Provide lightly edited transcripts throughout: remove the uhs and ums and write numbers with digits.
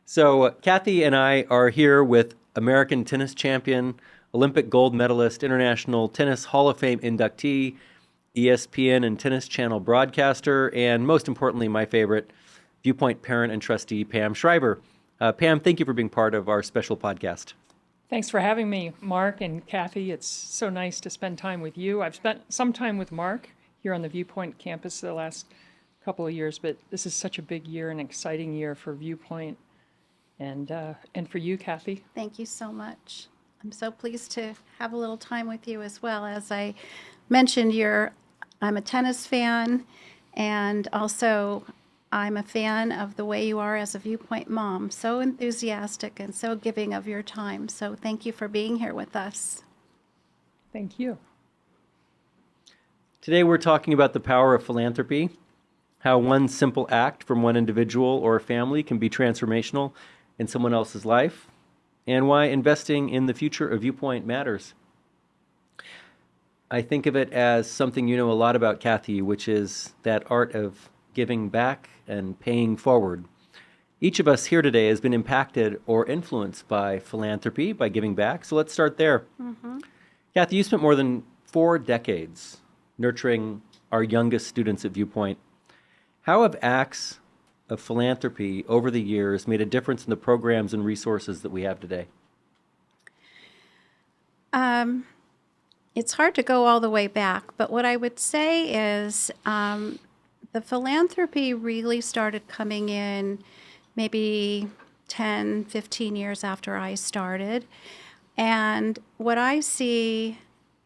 So, Cathy and I are here with American tennis champion, Olympic gold medalist, International Tennis Hall of Fame inductee, ESPN and Tennis Channel broadcaster, and most importantly, my favorite, Viewpoint parent and trustee, Pam Shriver. Pam, thank you for being part of our special podcast. Thanks for having me, Mark and Cathy. It's so nice to spend time with you. I've spent some time with Mark here on the Viewpoint campus the last couple of years, but this is such a big year, an exciting year for Viewpoint and for you, Cathy. Thank you so much. I'm so pleased to have a little time with you as well. As I mentioned, I'm a tennis fan, and also I'm a fan of the way you are as a Viewpoint mom, so enthusiastic and so giving of your time. So thank you for being here with us. Thank you. Today we're talking about the power of philanthropy, how one simple act from one individual or family can be transformational in someone else's life, and why investing in the future of Viewpoint matters. I think of it as something you know a lot about, Cathy, which is that art of giving back and paying forward. Each of us here today has been impacted or influenced by philanthropy, by giving back. So let's start there. Cathy, you spent more than 4 decades nurturing our youngest students at Viewpoint. How have acts of philanthropy over the years made a difference in the programs and resources that we have today? It's hard to go all the way back, but what I would say is the philanthropy really started coming in maybe 10, 15 years after I started. And what I see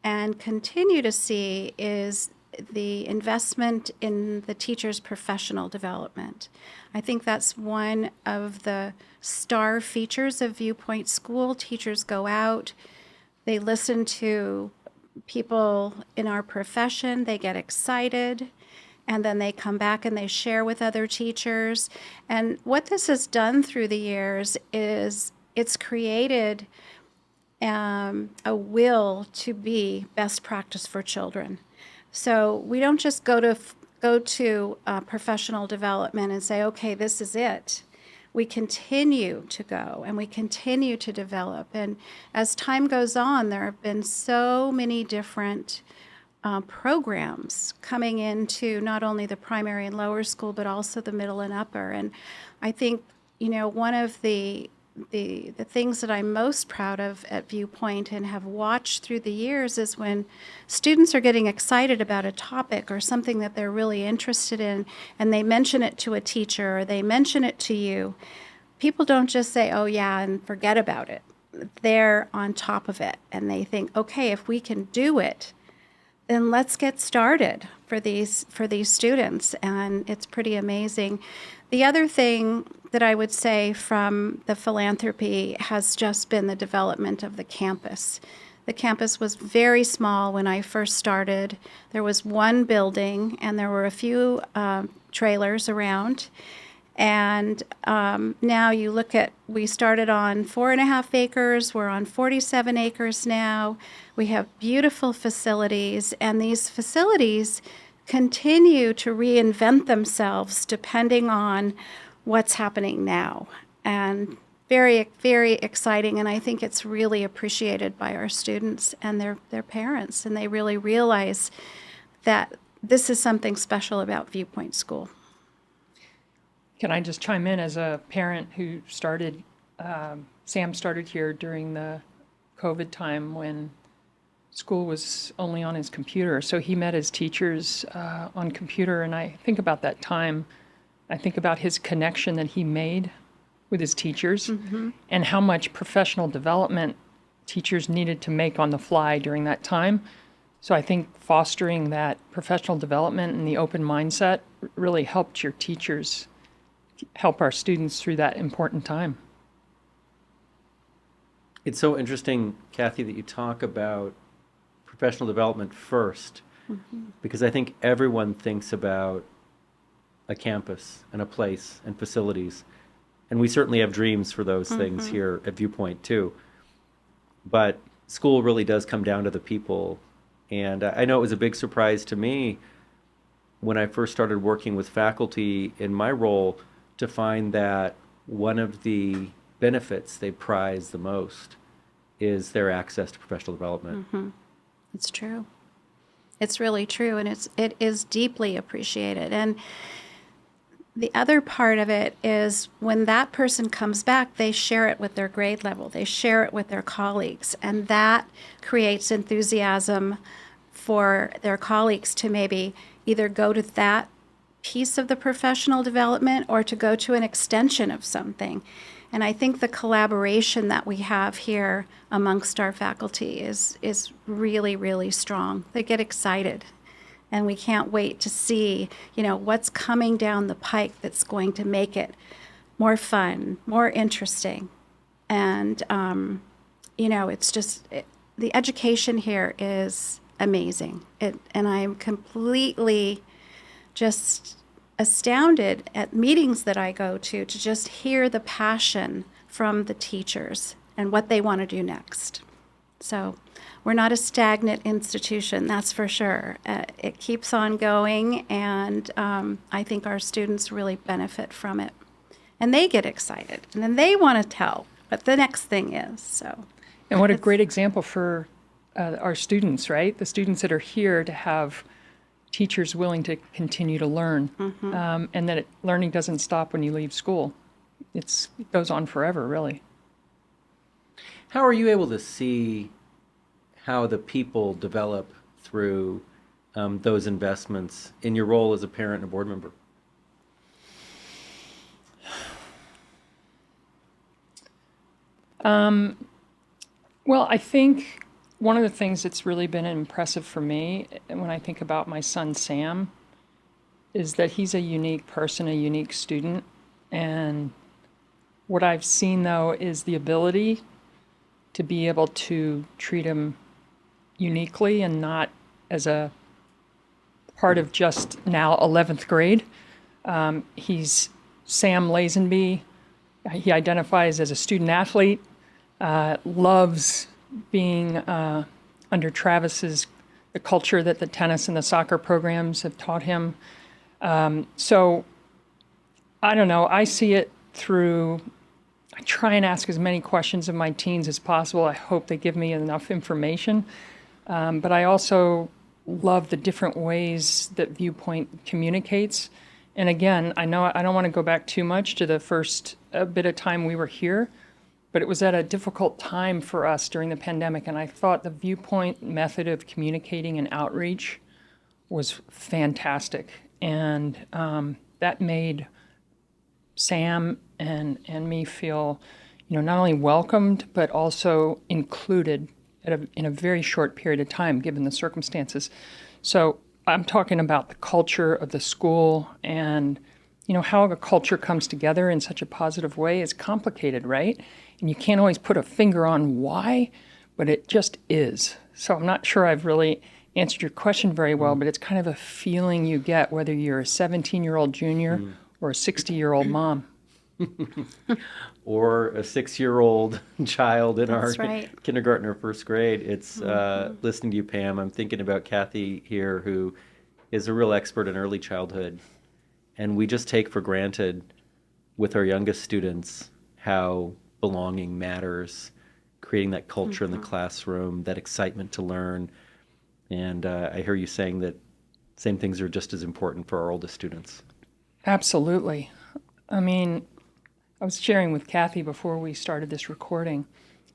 and continue to see is the investment in the teacher's professional development. I think that's one of the star features of Viewpoint School. Teachers go out, they listen to people in our profession, they get excited, and then they come back and they share with other teachers. And what this has done through the years is it's created a will to be best practice for children. So we don't just go to professional development and say, okay, this is it. We continue to go and we continue to develop. And as time goes on, there have been so many different programs coming into not only the primary and lower school, but also the middle and upper. And I think, one of the things that I'm most proud of at Viewpoint and have watched through the years is when students are getting excited about a topic or something that they're really interested in, and they mention it to a teacher or they mention it to you, people don't just say, oh yeah, and forget about it. They're on top of it, and they think, okay, if we can do it, then let's get started for these students, and it's pretty amazing. The other thing that I would say from the philanthropy has just been the development of the campus. The campus was very small when I first started. There was one building, and there were a few trailers around. And now you look at, we started on 4.5 acres, we're on 47 acres now. We have beautiful facilities, and these facilities continue to reinvent themselves depending on what's happening now. And very, very exciting, and I think it's really appreciated by our students and their parents, and they really realize that this is something special about Viewpoint School. Can I just chime in as a parent who started, Sam started here during the COVID time when school was only on his computer. So he met his teachers on computer, and I think about that time. I think about his connection that he made with his teachers and how much professional development teachers needed to make on the fly during that time. So I think fostering that professional development and the open mindset really helped your teachers help our students through that important time. It's so interesting, Cathy, that you talk about professional development first, because I think everyone thinks about a campus and a place and facilities, and we certainly have dreams for those things here at Viewpoint too. But school really does come down to the people, and I know it was a big surprise to me when I first started working with faculty in my role to find that one of the benefits they prize the most is their access to professional development. It's true. It's really true, and it is deeply appreciated. And the other part of it is when that person comes back, they share it with their grade level. They share it with their colleagues, and that creates enthusiasm for their colleagues to maybe either go to that piece of the professional development or to go to an extension of something. And I think the collaboration that we have here amongst our faculty is really, really strong. They get excited, and we can't wait to see, what's coming down the pike that's going to make it more fun, more interesting. And, it's just, the education here is amazing. And I'm completely just astounded at meetings that I go to just hear the passion from the teachers and what they want to do next. So we're not a stagnant institution, that's for sure. It keeps on going, and I think our students really benefit from it. And they get excited, and then they want to tell what the next thing is. So, And what a great example for our students, right? The students that are here to have teachers willing to continue to learn, and that learning doesn't stop when you leave school. It goes on forever, really. How are you able to see how the people develop through those investments in your role as a parent and a board member? Well, I think one of the things that's really been impressive for me when I think about my son, Sam, is that he's a unique person, a unique student. And what I've seen, though, is the ability to be able to treat him uniquely and not as a part of just now 11th grade. He's Sam Lazenby. He identifies as a student athlete, loves being under Travis's, the culture that the tennis and the soccer programs have taught him. So I don't know, I see it through, I try and ask as many questions of my teens as possible. I hope they give me enough information. But I also love the different ways that Viewpoint communicates. And again, I know I don't want to go back too much to the first bit of time we were here, but it was at a difficult time for us during the pandemic, and I thought the Viewpoint method of communicating and outreach was fantastic. And that made Sam and me feel, not only welcomed, but also included in a very short period of time, given the circumstances. So I'm talking about the culture of the school, and how a culture comes together in such a positive way is complicated, right? And you can't always put a finger on why, but it just is. So I'm not sure I've really answered your question very well, but it's kind of a feeling you get whether you're a 17-year-old junior or a 60-year-old mom. Or a 6-year-old child in That's our right. kindergarten or first grade. It's listening to you, Pam. I'm thinking about Cathy here, who is a real expert in early childhood. And we just take for granted with our youngest students how belonging matters, creating that culture in the classroom, that excitement to learn. And I hear you saying that same things are just as important for our oldest students. Absolutely. I mean, I was sharing with Cathy before we started this recording.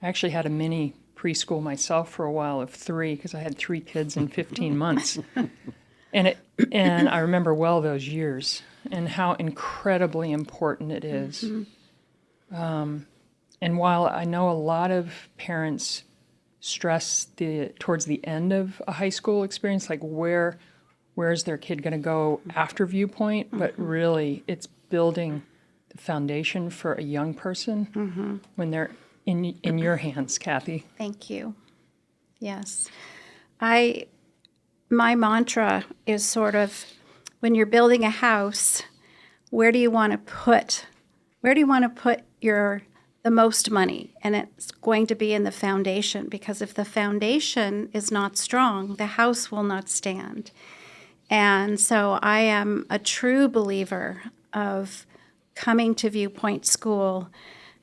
I actually had a mini preschool myself for a while of 3 because I had 3 kids in 15 months. And I remember well those years and how incredibly important it is. And while I know a lot of parents stress towards the end of a high school experience, like where's their kid going to go after Viewpoint, but really it's building the foundation for a young person when they're in your hands, Cathy. Thank you. Yes. My mantra is sort of, when you're building a house, where do you want to put the most money? And it's going to be in the foundation, because if the foundation is not strong, the house will not stand. And so I am a true believer of coming to Viewpoint School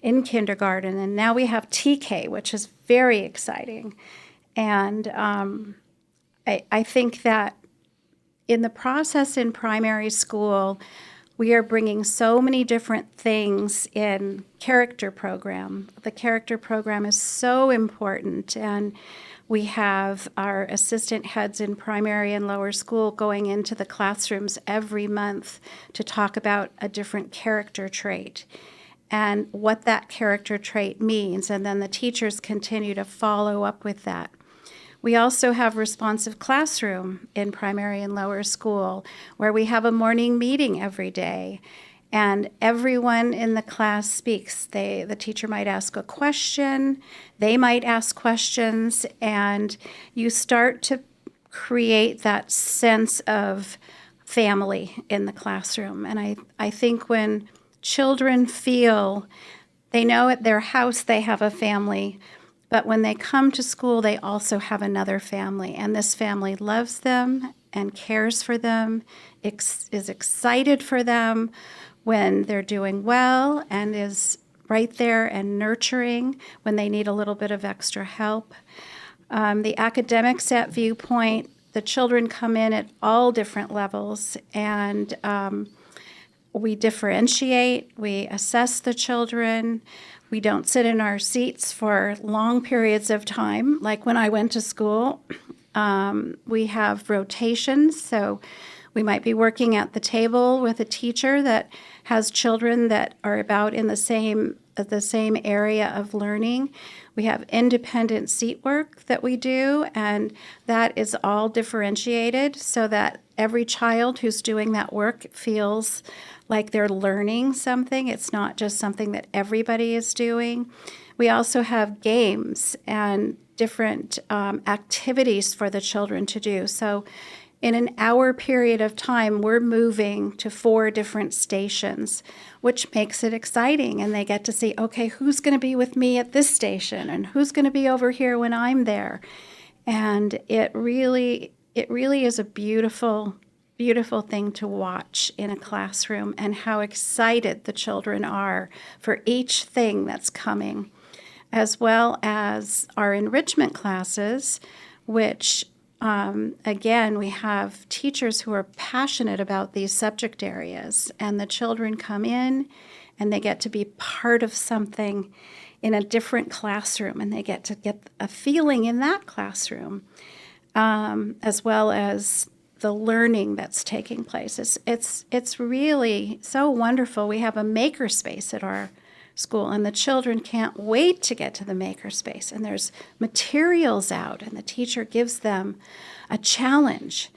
in kindergarten, and now we have TK, which is very exciting. And I think that in the process in primary school, we are bringing so many different things in character program. The character program is so important, and we have our assistant heads in primary and lower school going into the classrooms every month to talk about a different character trait and what that character trait means, and then the teachers continue to follow up with that. We also have responsive classroom in primary and lower school, where we have a morning meeting every day, and everyone in the class speaks. The teacher might ask a question, they might ask questions, and you start to create that sense of family in the classroom. And I think when children feel they know at their house they have a family, but when they come to school, they also have another family, and this family loves them and cares for them, is excited for them when they're doing well, and is right there and nurturing when they need a little bit of extra help. The academics at Viewpoint, the children come in at all different levels, and we differentiate, we assess the children. We don't sit in our seats for long periods of time, like when I went to school. We have rotations, so we might be working at the table with a teacher that has children that are about in the same area of learning. We have independent seat work that we do, and that is all differentiated so that every child who's doing that work feels like they're learning something. It's not just something that everybody is doing. We also have games and different activities for the children to do. So in an hour period of time, we're moving to 4 different stations, which makes it exciting. And they get to see, okay, who's going to be with me at this station, and who's going to be over here when I'm there. And it really is a beautiful thing to watch in a classroom, and how excited the children are for each thing that's coming, as well as our enrichment classes, which again, we have teachers who are passionate about these subject areas, and the children come in and they get to be part of something in a different classroom, and they get to get a feeling in that classroom, as well as the learning that's taking place. It's really so wonderful. We have a makerspace at our school, and the children can't wait to get to the makerspace. And there's materials out, and the teacher gives them a challenge.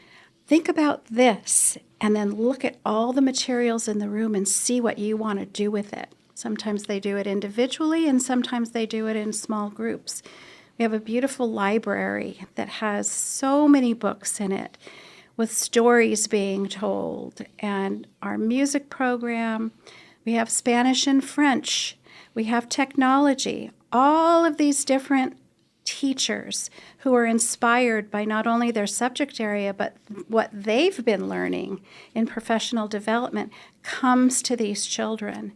Think about this, and then look at all the materials in the room and see what you want to do with it. Sometimes they do it individually, and sometimes they do it in small groups. We have a beautiful library that has so many books in it, with stories being told, and our music program. We have Spanish and French. We have technology. All of these different teachers who are inspired by not only their subject area, but what they've been learning in professional development comes to these children.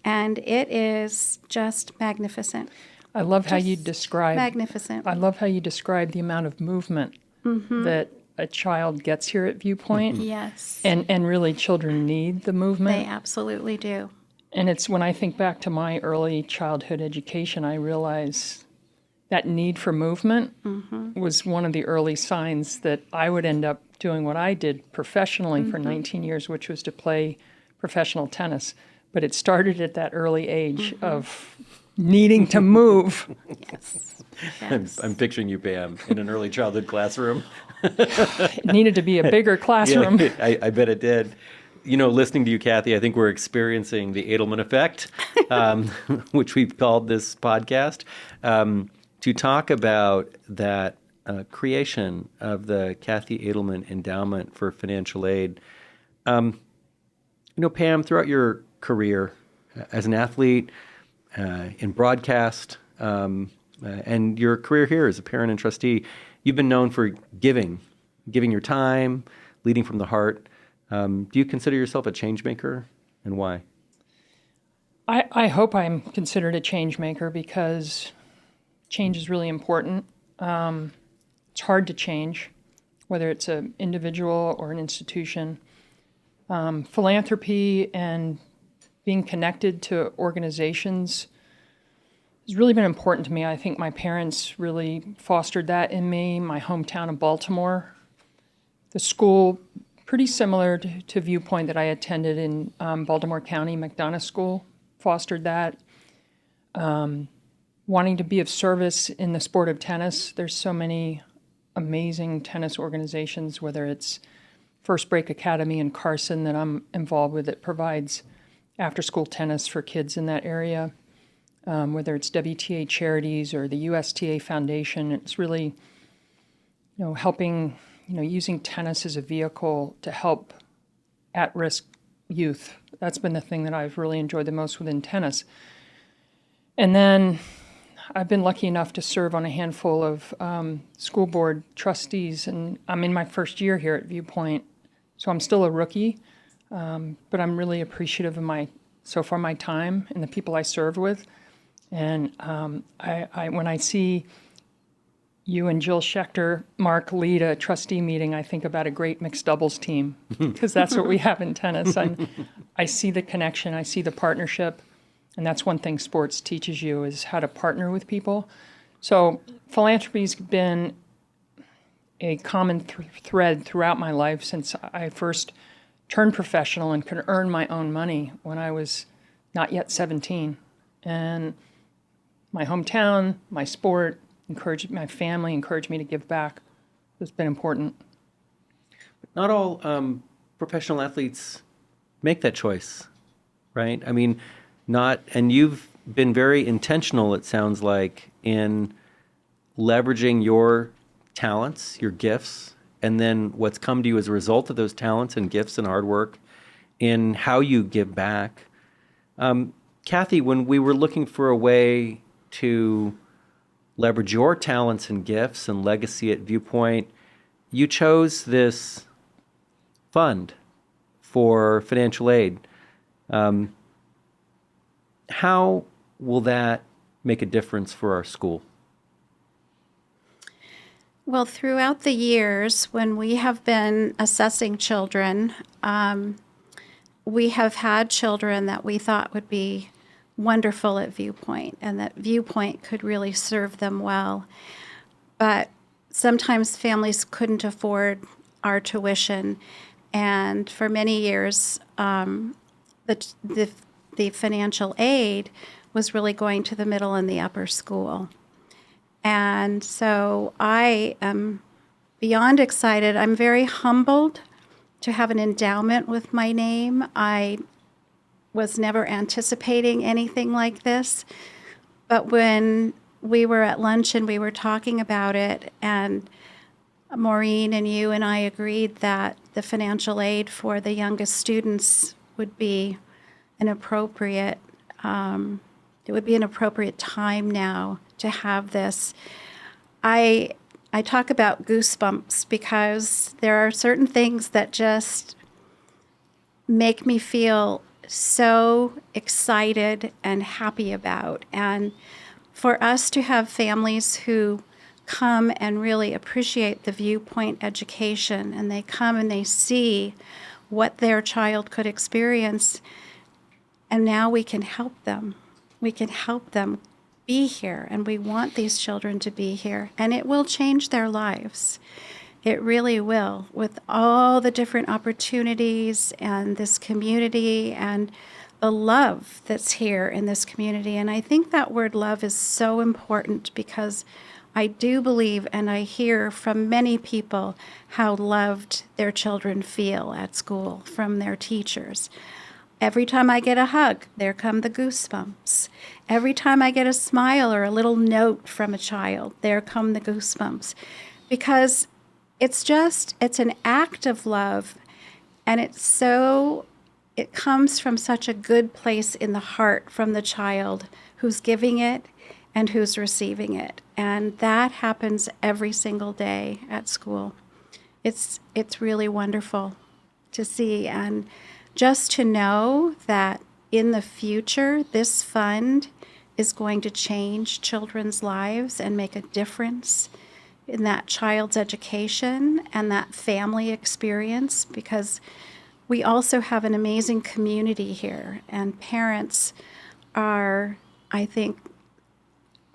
And it is just magnificent. I love how you describe magnificent. I love how you describe the amount of movement that a child gets here at Viewpoint. Yes. And really children need the movement. They absolutely do. And it's when I think back to my early childhood education, I realize that need for movement was one of the early signs that I would end up doing what I did professionally for 19 years, which was to play professional tennis. But it started at that early age of needing to move. Yes. I'm picturing you, Pam, in an early childhood classroom. It needed to be a bigger classroom. Yeah, I bet it did. You know, listening to you, Cathy, I think we're experiencing the Adelman Effect, which we've called this podcast, to talk about that creation of the Cathy Adelman Endowment for Financial Aid. You know, Pam, throughout your career as an athlete, in broadcast, and your career here as a parent and trustee, you've been known for giving your time, leading from the heart. Do you consider yourself a changemaker, and why? I hope I'm considered a change maker because change is really important. It's hard to change, whether it's an individual or an institution. Philanthropy and being connected to organizations has really been important to me. I think my parents really fostered that in me. My hometown of Baltimore, the school, pretty similar to Viewpoint that I attended in Baltimore County, McDonough School, fostered that. Wanting to be of service in the sport of tennis. There's so many amazing tennis organizations, whether it's First Break Academy in Carson that I'm involved with that provides after-school tennis for kids in that area, whether it's WTA Charities or the USTA Foundation. It's really, helping, using tennis as a vehicle to help at-risk youth. That's been the thing that I've really enjoyed the most within tennis. And then I've been lucky enough to serve on a handful of school board trustees, and I'm in my first year here at Viewpoint, so I'm still a rookie, but I'm really appreciative of my time and the people I served with. And I when I see you and Jill Schechter, Mark, lead a trustee meeting, I think about a great mixed doubles team, because that's what we have in tennis. And I see the connection, I see the partnership. And that's one thing sports teaches you is how to partner with people. So philanthropy's been a common thread throughout my life since I first turned professional and could earn my own money when I was not yet 17. And my hometown, my sport, my family encouraged me to give back. It's been important. Not all professional athletes make that choice, right? I mean, and you've been very intentional, it sounds like, in leveraging your talents, your gifts, and then what's come to you as a result of those talents and gifts and hard work in how you give back. Cathy, when we were looking for a way to leverage your talents and gifts and legacy at Viewpoint, you chose this fund for financial aid. How will that make a difference for our school? Well, throughout the years, when we have been assessing children, we have had children that we thought would be wonderful at Viewpoint and that Viewpoint could really serve them well. But sometimes families couldn't afford our tuition. And for many years, the financial aid was really going to the middle and the upper school. And so I am beyond excited. I'm very humbled to have an endowment with my name. I was never anticipating anything like this. But when we were at lunch and we were talking about it, and Maureen and you and I agreed that the financial aid for the youngest students would be an appropriate time now to have this. I talk about goosebumps because there are certain things that just make me feel so excited and happy about. And for us to have families who come and really appreciate the Viewpoint education, and they come and they see what their child could experience, and now we can help them. We can help them be here, and we want these children to be here, and it will change their lives. It really will, with all the different opportunities and this community and the love that's here in this community. And I think that word love is so important because I do believe, and I hear from many people, how loved their children feel at school from their teachers. Every time I get a hug, there come the goosebumps. Every time I get a smile or a little note from a child, there come the goosebumps. Because it's an act of love, and it comes from such a good place in the heart from the child who's giving it and who's receiving it. And that happens every single day at school. It's really wonderful to see, and just to know that in the future, this fund is going to change children's lives and make a difference in that child's education and that family experience, because we also have an amazing community here, and parents are, I think,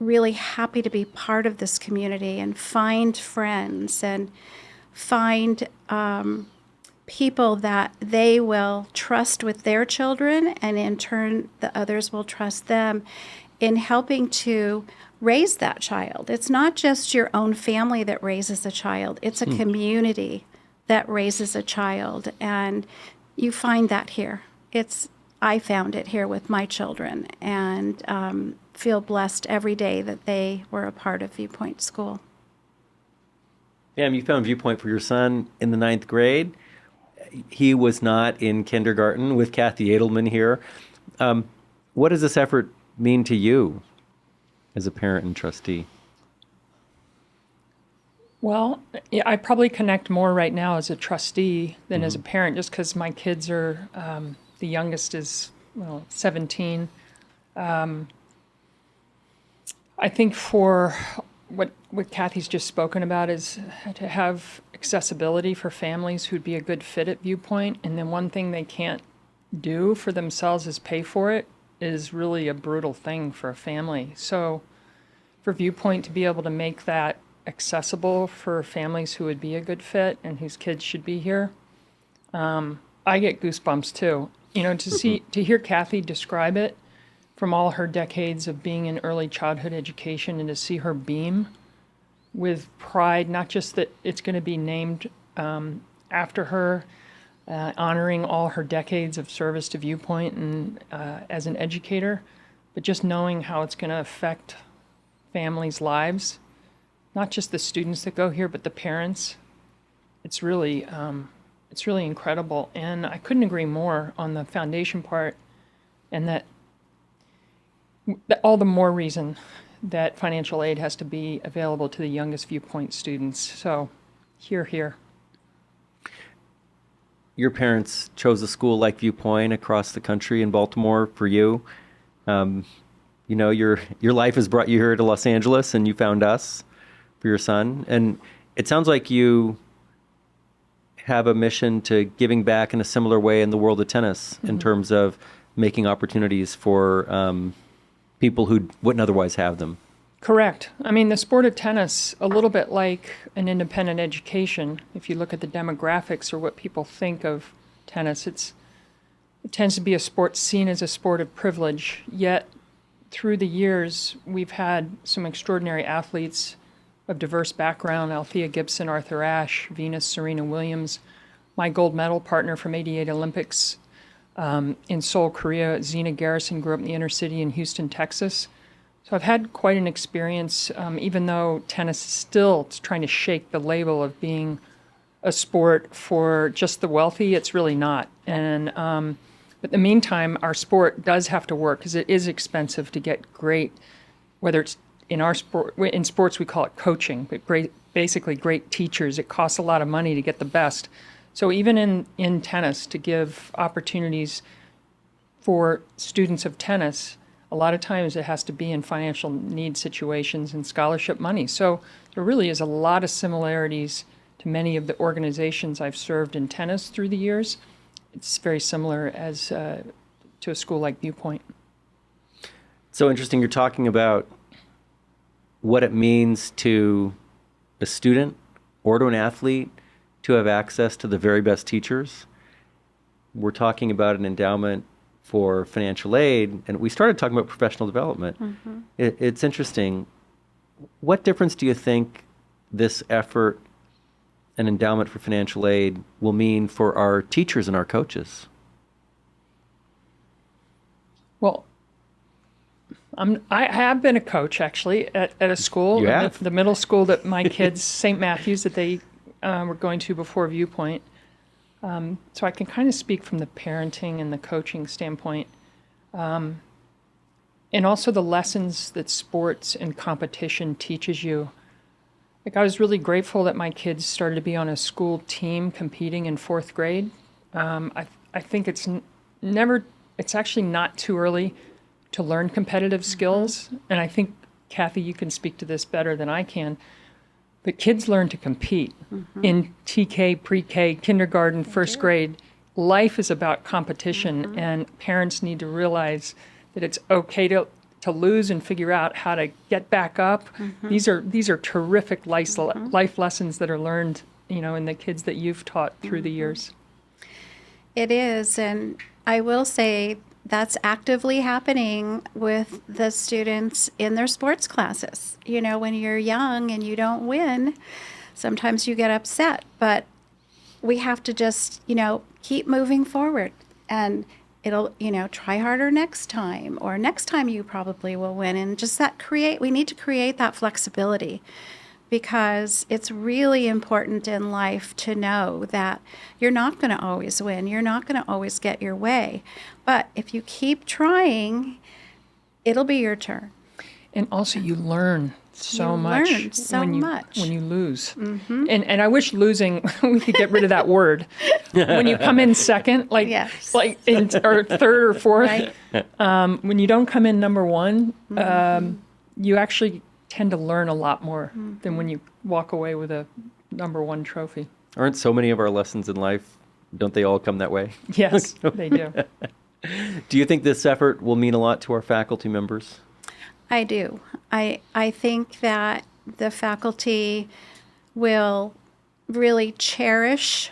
really happy to be part of this community and find friends and find people that they will trust with their children, and in turn the others will trust them in helping to raise that child. It's not just your own family that raises a child, it's a community that raises a child, and you find that here. I found it here with my children, and feel blessed every day that they were a part of Viewpoint School. Pam, you found Viewpoint for your son in the 9th grade. He was not in kindergarten with Cathy Adelman here. What does this effort mean to you as a parent and trustee? Well, yeah, I probably connect more right now as a trustee than as a parent, just because my kids are, the youngest is, 17. I think for what Cathy's just spoken about is to have accessibility for families who'd be a good fit at Viewpoint, and then one thing they can't do for themselves is pay for it is really a brutal thing for a family. So for Viewpoint to be able to make that accessible for families who would be a good fit and whose kids should be here, I get goosebumps too. To hear Cathy describe it from all her decades of being in early childhood education, and to see her beam with pride, not just that it's going to be named after her, honoring all her decades of service to Viewpoint and as an educator, but just knowing how it's going to affect families' lives, not just the students that go here, but the parents. It's really incredible, and I couldn't agree more on the foundation part, and that all the more reason that financial aid has to be available to the youngest Viewpoint students. So, here. Your parents chose a school like Viewpoint across the country in Baltimore for you. Your life has brought you here to Los Angeles, and you found us for your son. And it sounds like you have a mission to giving back in a similar way in the world of tennis, in terms of making opportunities for people who wouldn't otherwise have them. Correct. I mean, the sport of tennis, a little bit like an independent education, if you look at the demographics or what people think of tennis, it tends to be a sport seen as a sport of privilege. Yet, through the years, we've had some extraordinary athletes of diverse background: Althea Gibson, Arthur Ashe, Venus, Serena Williams, my gold medal partner from '88 Olympics in Seoul, Korea, Zena Garrison, grew up in the inner city in Houston, Texas. So I've had quite an experience, even though tennis is still trying to shake the label of being a sport for just the wealthy. It's really not. And but in the meantime, our sport does have to work, because it is expensive to get great, whether it's in our sport, in sports we call it coaching, but basically great teachers. It costs a lot of money to get the best. So even in tennis, to give opportunities for students of tennis, a lot of times it has to be in financial need situations and scholarship money. So there really is a lot of similarities to many of the organizations I've served in tennis through the years. It's very similar as to a school like Viewpoint. So interesting, you're talking about what it means to a student or to an athlete to have access to the very best teachers. We're talking about an endowment for financial aid, and we started talking about professional development. It's interesting. What difference do you think this effort, an endowment for financial aid, will mean for our teachers and our coaches? Well, I have been a coach, actually, at a school. You have? The middle school that my kids, St. Matthew's, that they were going to before Viewpoint. So I can kind of speak from the parenting and the coaching standpoint. And also the lessons that sports and competition teaches you. Like, I was really grateful that my kids started to be on a school team competing in 4th grade. I think it's never it's actually not too early to learn competitive skills. And I think, Cathy, you can speak to this better than I can. But kids learn to compete in TK, pre-K, kindergarten, first grade. Life is about competition, and parents need to realize that it's okay to lose and figure out how to get back up. These are terrific life lessons that are learned, in the kids that you've taught through the years. It is, and I will say that's actively happening with the students in their sports classes. When you're young and you don't win, sometimes you get upset, but we have to just, keep moving forward, and it'll, try harder next time, or next time you probably will win. And just we need to create that flexibility, because it's really important in life to know that you're not going to always win. You're not going to always get your way. But if you keep trying, it'll be your turn. And also you learn so much when you lose. And I wish losing, we could get rid of that word. When you come in second, or third or fourth, right. When you don't come in number one, you actually tend to learn a lot more than when you walk away with a number one trophy. Aren't so many of our lessons in life, don't they all come that way? Yes, they do. Do you think this effort will mean a lot to our faculty members? I do. I think that the faculty will really cherish,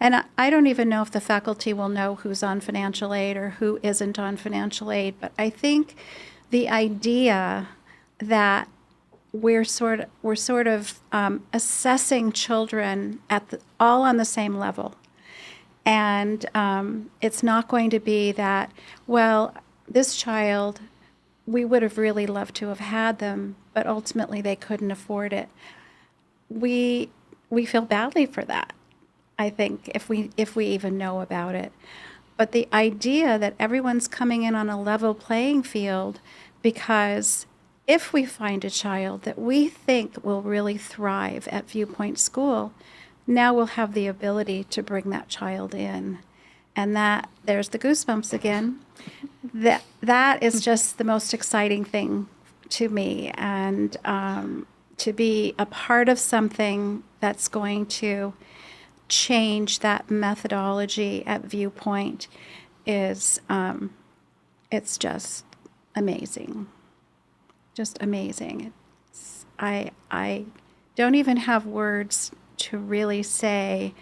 and I don't even know if the faculty will know who's on financial aid or who isn't on financial aid, but I think the idea that we're sort of assessing children all on the same level. And it's not going to be that, well, this child, we would have really loved to have had them, but ultimately they couldn't afford it. We feel badly for that, I think, if we even know about it. But the idea that everyone's coming in on a level playing field, because if we find a child that we think will really thrive at Viewpoint School, now we'll have the ability to bring that child in. And there's the goosebumps again. That is just the most exciting thing to me. And to be a part of something that's going to change that methodology at Viewpoint is, it's just amazing. Just amazing. I don't even have words to really say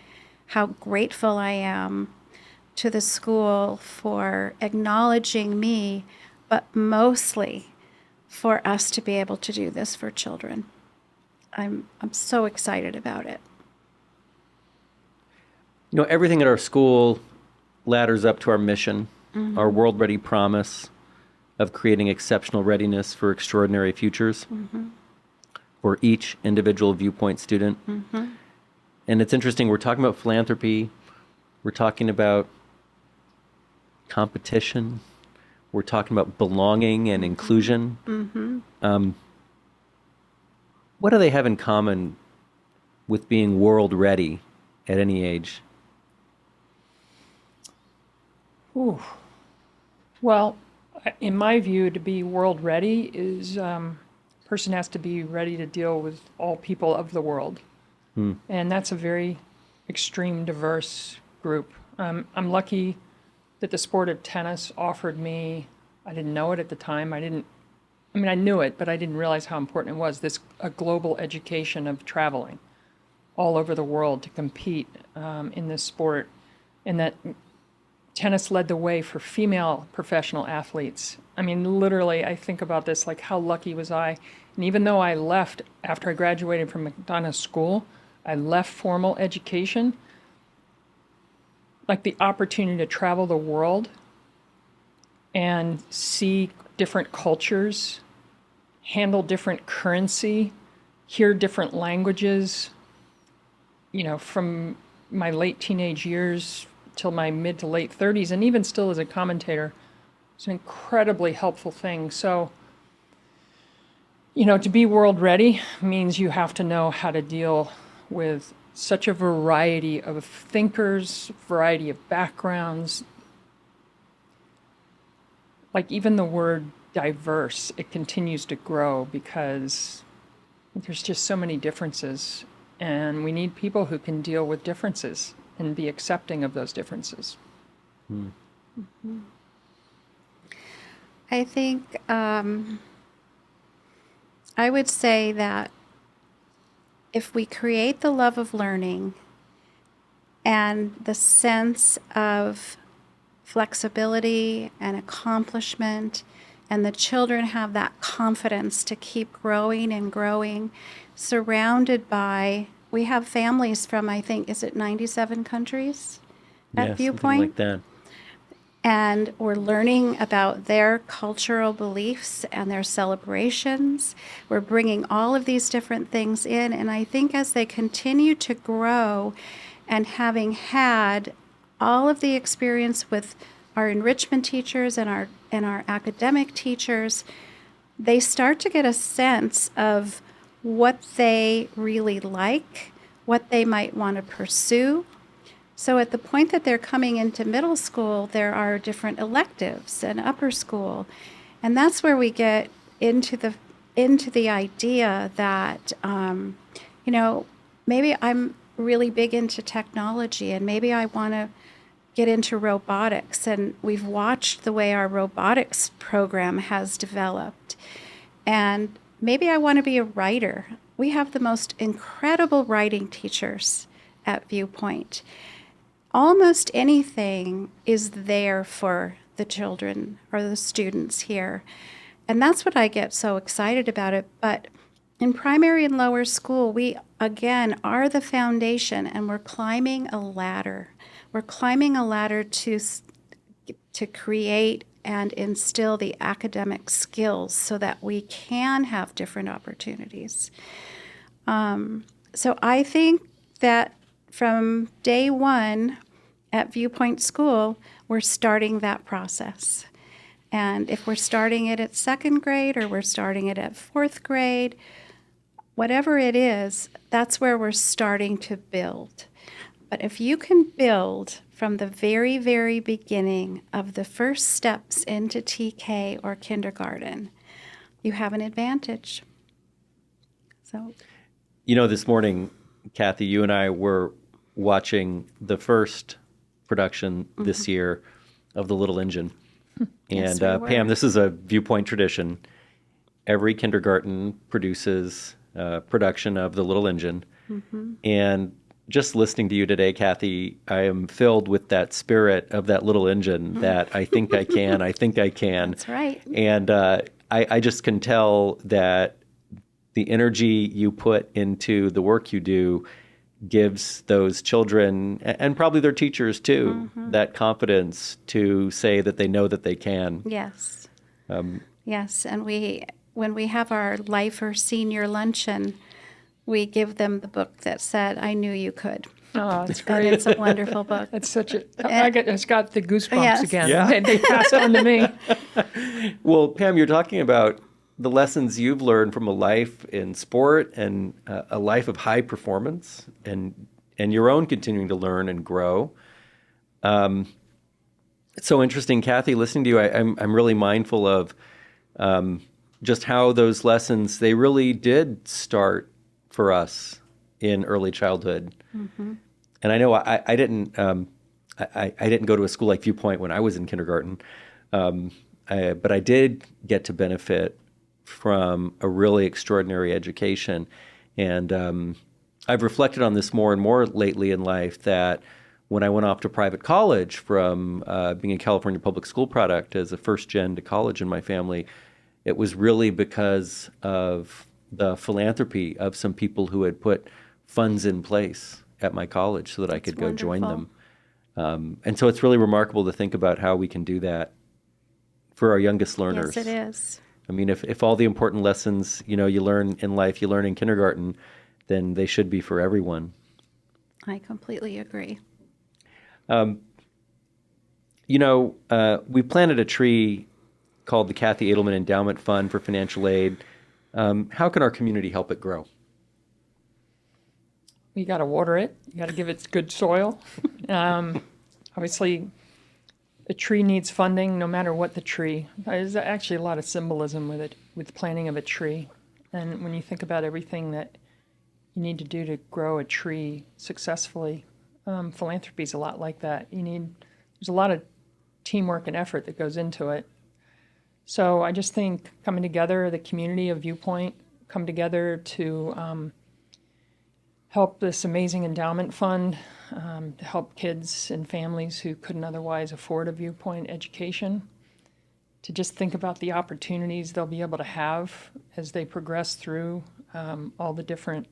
how grateful I am to the school for acknowledging me, but mostly for us to be able to do this for children. I'm so excited about it. Everything at our school ladders up to our mission, our World Ready promise of creating exceptional readiness for extraordinary futures for each individual Viewpoint student. And it's interesting, we're talking about philanthropy, we're talking about competition, we're talking about belonging and inclusion. What do they have in common with being world ready at any age? Ooh. Well, in my view, to be world ready is a person has to be ready to deal with all people of the world. And that's a very extreme, diverse group. I'm lucky that the sport of tennis offered me, I didn't know it at the time, I knew it, but I didn't realize how important it was, a global education of traveling all over the world to compete in this sport, and that tennis led the way for female professional athletes. Literally, I think about this, like how lucky was I? And even though I left after I graduated from McDonough School, I left formal education, like the opportunity to travel the world and see different cultures, handle different currency, hear different languages, from my late teenage years till my mid to late 30s, and even still as a commentator. It's an incredibly helpful thing. So, to be world ready means you have to know how to deal with such a variety of thinkers, variety of backgrounds. like even the word diverse, it continues to grow because there's just so many differences, and we need people who can deal with differences and be accepting of those differences. I think I would say that if we create the love of learning and the sense of flexibility and accomplishment, and the children have that confidence to keep growing and growing, surrounded by, we have families from, I think, is it 97 countries at Yeah, Viewpoint? something like that. And we're learning about their cultural beliefs and their celebrations. We're bringing all of these different things in. And I think as they continue to grow, and having had all of the experience with our enrichment teachers and our academic teachers, they start to get a sense of what they really like, what they might want to pursue. So at the point that they're coming into middle school, there are different electives and upper school. And that's where we get into the idea that, maybe I'm really big into technology and maybe I want to get into robotics. And we've watched the way our robotics program has developed. And maybe I want to be a writer. We have the most incredible writing teachers at Viewpoint. Almost anything is there for the children or the students here. And that's what I get so excited about it. But in primary and lower school, we, again, are the foundation, and we're climbing a ladder. We're climbing a ladder to create and instill the academic skills so that we can have different opportunities. So I think that from day one at Viewpoint School, we're starting that process. And if we're starting it at second grade or we're starting it at fourth grade, whatever it is, that's where we're starting to build. But if you can build from the very, very beginning of the first steps into TK or kindergarten, you have an advantage. So, This morning, Cathy, you and I were watching the first production this year of The Little Engine. Yes, And we were. Pam, this is a Viewpoint tradition. Every kindergarten produces a production of The Little Engine. And just listening to you today, Cathy, I am filled with that spirit of that little engine that I think I can, I think I can. That's right. And I just can tell that the energy you put into the work you do gives those children, and probably their teachers too, that confidence to say that they know that they can. Yes. Yes, and when we have our Lifer Senior Luncheon, we give them the book that said, "I knew you could." Oh, it's And great. it's a wonderful book. It's such a, it's got the goosebumps Yes. again. Yeah. They passed on to me. Well, Pam, you're talking about the lessons you've learned from a life in sport and a life of high performance, and your own continuing to learn and grow. It's so interesting, Cathy, listening to you. I'm really mindful of just how those lessons, they really did start for us in early childhood. And I know I didn't I didn't go to a school like Viewpoint when I was in kindergarten, but I did get to benefit from a really extraordinary education. And I've reflected on this more and more lately in life, that when I went off to private college from being a California public school product as a first gen to college in my family, it was really because of the philanthropy of some people who had put funds in place at my college so that I could go join them. And so it's really remarkable to think about how we can do that for our youngest learners. Yes, it is. I mean, if all the important lessons, you learn in life, you learn in kindergarten, then they should be for everyone. I completely agree. We planted a tree called the Cathy Adelman Endowment Fund for Financial Aid. How can our community help it grow? You got to water it. You got to give it good soil. Obviously, a tree needs funding no matter what the tree. There's actually a lot of symbolism with it, with the planting of a tree. And when you think about everything that you need to do to grow a tree successfully, philanthropy is a lot like that. There's a lot of teamwork and effort that goes into it. So I just think coming together, the community of Viewpoint, come together to help this amazing endowment fund, to help kids and families who couldn't otherwise afford a Viewpoint education, to just think about the opportunities they'll be able to have as they progress through all the different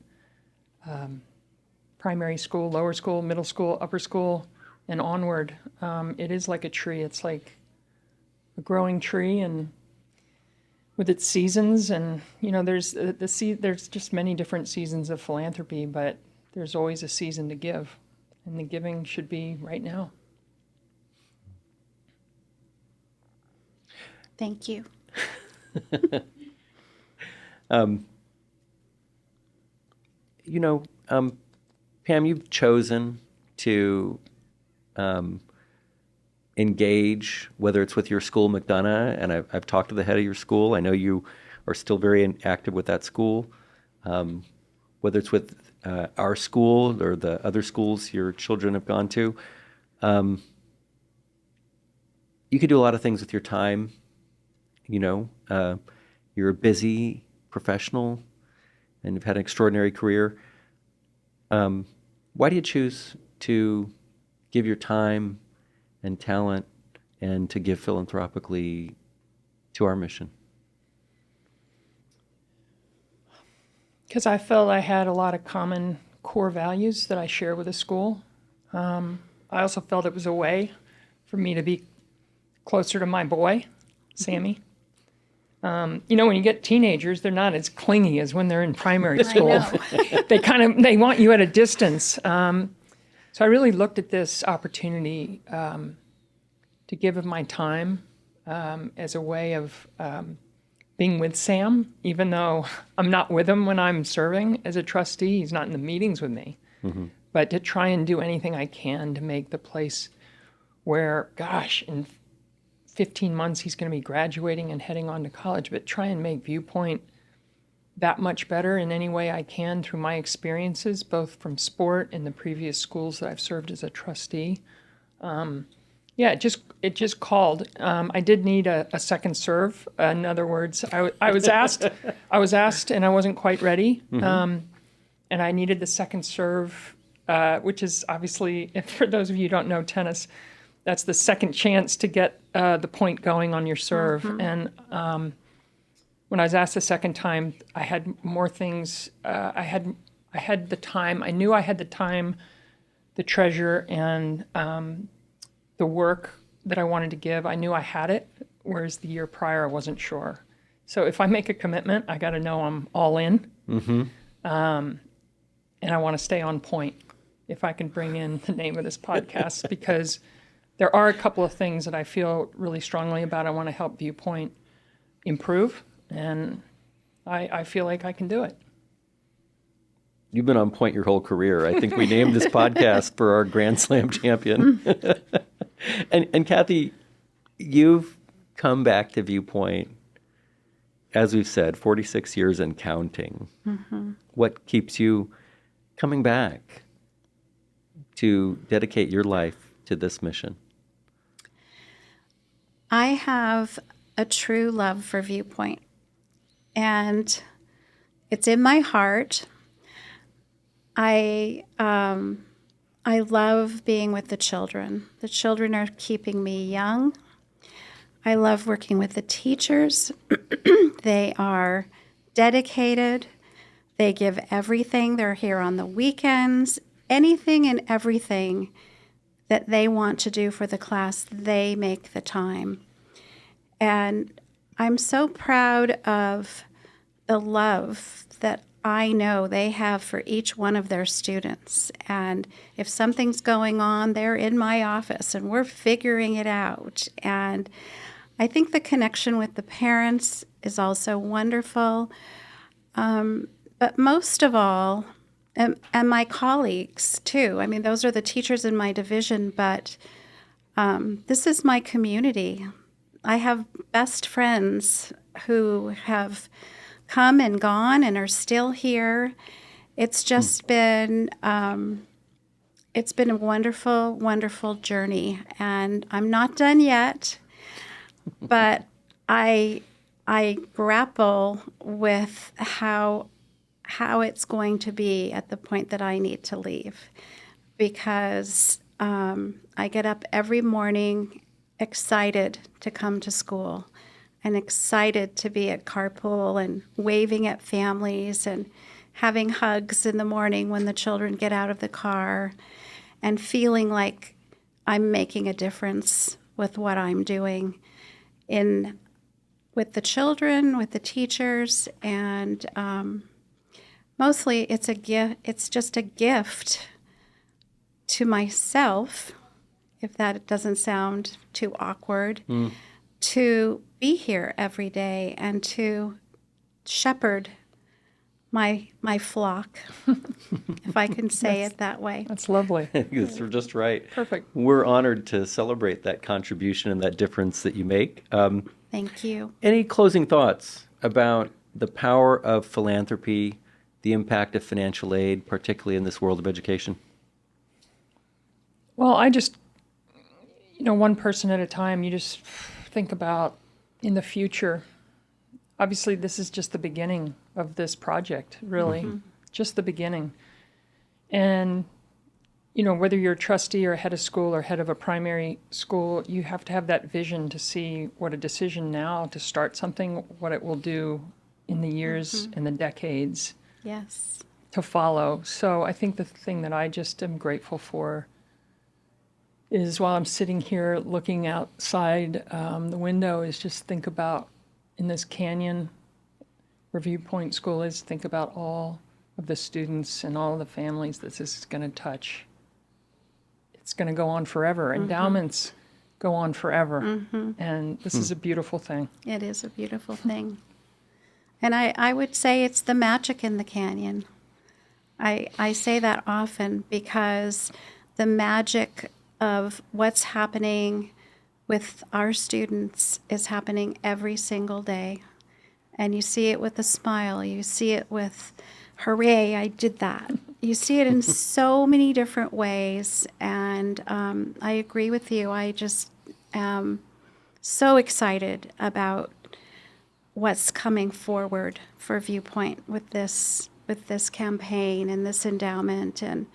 primary school, lower school, middle school, upper school, and onward. It is like a tree. It's like a growing tree, and with its seasons, and there's there's just many different seasons of philanthropy, but there's always a season to give, and the giving should be right now. Thank you. Pam, you've chosen to engage, whether it's with your school, McDonough, and I've talked to the head of your school. I know you are still very active with that school. Whether it's with our school or the other schools your children have gone to. You could do a lot of things with your time. You're a busy professional and you've had an extraordinary career. Why do you choose to give your time and talent and to give philanthropically to our mission? Because I felt I had a lot of common core values that I share with the school. I also felt it was a way for me to be closer to my boy, Sammy. When you get teenagers, they're not as clingy as when they're in primary school. They want you at a distance. So I really looked at this opportunity to give of my time as a way of being with Sam, even though I'm not with him when I'm serving as a trustee. He's not in the meetings with me. Mm-hmm. But to try and do anything I can to make the place where, in 15 months he's going to be graduating and heading on to college, but try and make Viewpoint that much better in any way I can through my experiences, both from sport and the previous schools that I've served as a trustee. It just called. I did need a second serve. In other words, I was asked, and I wasn't quite ready. Mm-hmm. And I needed the second serve, which is obviously, for those of you who don't know tennis, that's the second chance to get the point going on your serve. Mm-hmm. And when I was asked the second time, I had more things. I had the time. I knew I had the time, the treasure, and the work that I wanted to give. I knew I had it, whereas the year prior I wasn't sure. So if I make a commitment, I got to know I'm all in. Mm-hmm. And I want to stay on point. If I can bring in the name of this podcast, because there are a couple of things that I feel really strongly about. I want to help Viewpoint improve, and I feel like I can do it. You've been on point your whole career. I think we named this podcast for our Grand Slam champion. And Cathy, you've come back to Viewpoint, as we've said, 46 years and counting. Mm-hmm. What keeps you coming back to dedicate your life to this mission? I have a true love for Viewpoint, and it's in my heart. I love being with the children. The children are keeping me young. I love working with the teachers. They are dedicated. They give everything. They're here on the weekends. Anything and everything that they want to do for the class, they make the time. And I'm so proud of the love that I know they have for each one of their students. And if something's going on, they're in my office and we're figuring it out. And I think the connection with the parents is also wonderful. But most of all, and my colleagues too. I mean, those are the teachers in my division, but this is my community. I have best friends who have come and gone and are still here. It's just been it's been a wonderful, wonderful journey, and I'm not done yet. But I grapple with how it's going to be at the point that I need to leave, because I get up every morning excited to come to school and excited to be at carpool and waving at families and having hugs in the morning when the children get out of the car and feeling like I'm making a difference with what I'm doing with the children, with the teachers, and mostly it's a gift. It's just a gift to myself, if that doesn't sound too awkward, to be here every day and to shepherd my flock, if I can say it that way. That's lovely. You're just right. Perfect. We're honored to celebrate that contribution and that difference that you make. Thank you. Any closing thoughts about the power of philanthropy, the impact of financial aid, particularly in this world of education? Well, I just, one person at a time, you just think about in the future. Obviously, this is just the beginning of this project, really, just the beginning. And, whether you're a trustee or head of school or head of a primary school, you have to have that vision to see what a decision now to start something, what it will do in the years and the decades Yes. to follow. So I think the thing that I just am grateful for is while I'm sitting here looking outside the window is just think about in this canyon where Viewpoint School is, think about all of the students and all of the families that this is going to touch. It's going to go on forever. Endowments go on forever. And this is a beautiful thing. It is a beautiful thing. And I would say it's the magic in the canyon. I say that often because the magic of what's happening with our students is happening every single day. And you see it with a smile. You see it with, hooray, I did that. You see it in so many different ways. And I agree with you. I just am so excited about what's coming forward for Viewpoint with this campaign and this endowment. And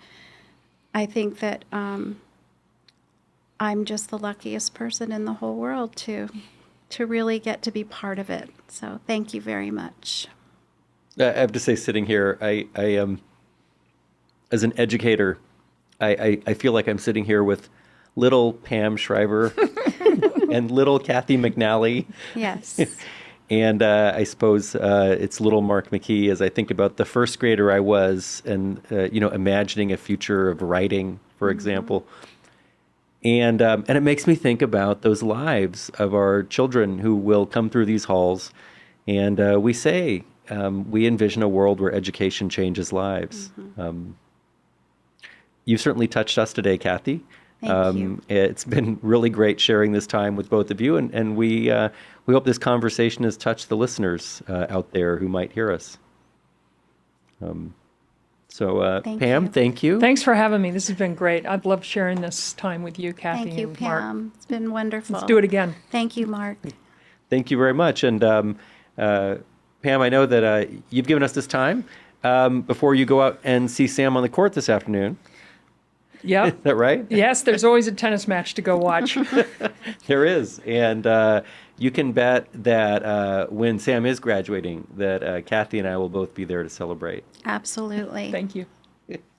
I think that I'm just the luckiest person in the whole world to really get to be part of it. So thank you very much. I have to say, sitting here, I am, as an educator, I feel like I'm sitting here with little Pam Shriver and little Cathy McNally. Yes. And I suppose it's little Mark McKee as I think about the first grader I was and, imagining a future of writing, for example. And it makes me think about those lives of our children who will come through these halls. And we say, we envision a world where education changes lives. You've certainly touched us today, Cathy. Thank you. It's been really great sharing this time with both of you. And we hope this conversation has touched the listeners out there who might hear us. Thank Pam, you. thank you. Thanks for having me. This has been great. I've loved sharing this time with you, Cathy Thank you, and Mark. Pam. It's been wonderful. Let's do it again. Thank you, Mark. Thank you very much. And Pam, I know that you've given us this time before you go out and see Sam on the court this afternoon. Yep. Is that right? Yes, there's always a tennis match to go watch. There is. And you can bet that when Sam is graduating, that Cathy and I will both be there to celebrate. Absolutely. Thank you.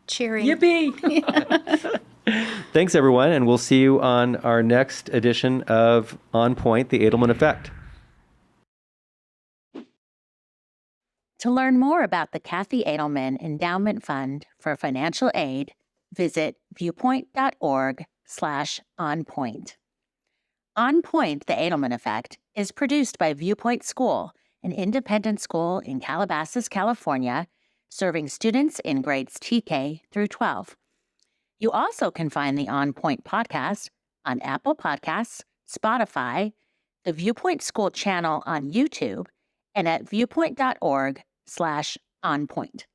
Cheering. Yippee! Thanks, everyone. And we'll see you on our next edition of On Point, the Adelman Effect. To learn more about the Cathy Adelman Endowment Fund for Financial Aid, visit viewpoint.org/onpoint. On Point, the Adelman Effect is produced by Viewpoint School, an independent school in Calabasas, California, serving students in grades TK through 12. You also can find the On Point podcast on Apple Podcasts, Spotify, the Viewpoint School channel on YouTube, and at viewpoint.org/onpoint.